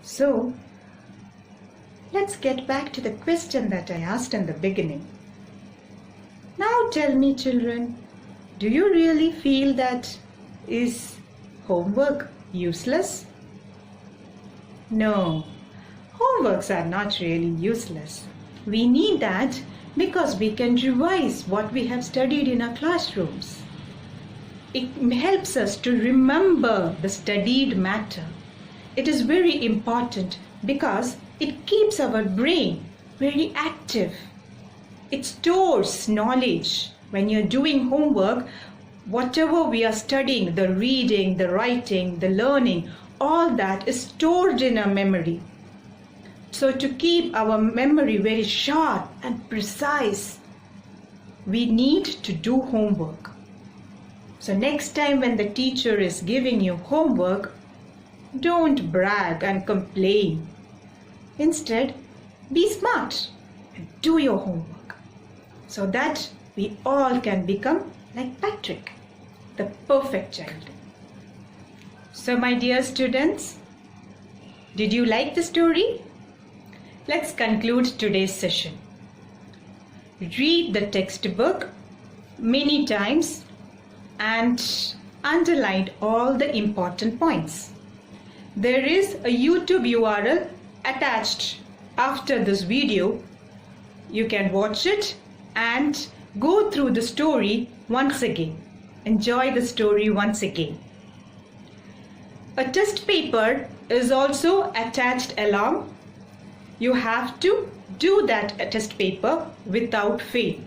So, let's get back to the question that I asked in the beginning. Now tell me, children, do you really feel that is homework useless? No, homeworks are not really useless. We need that because we can revise what we have studied in our classrooms. It helps us to remember the studied matter. It is very important because it keeps our brain very active. It stores knowledge. When you're doing homework, whatever we are studying, the reading, the writing, the learning, all that is stored in our memory. So to keep our memory very sharp and precise, we need to do homework. So next time when the teacher is giving you homework, don't brag and complain. Instead, be smart and do your homework so that we all can become like Patrick, the perfect child. So my dear students, did you like the story? Let's conclude today's session. Read the textbook many times and underline all the important points. There is a YouTube URL attached after this video. You can watch it and go through the story once again. Enjoy the story once again. A test paper is also attached along. You have to do that test paper without fail.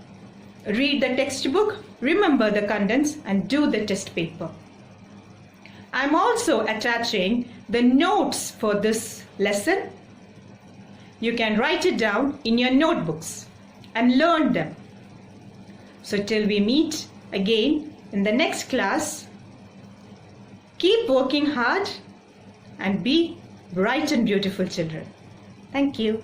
Read the textbook, remember the contents and do the test paper. I'm also attaching the notes for this lesson. You can write it down in your notebooks and learn them. So till we meet again in the next class, keep working hard and be bright and beautiful children. Thank you.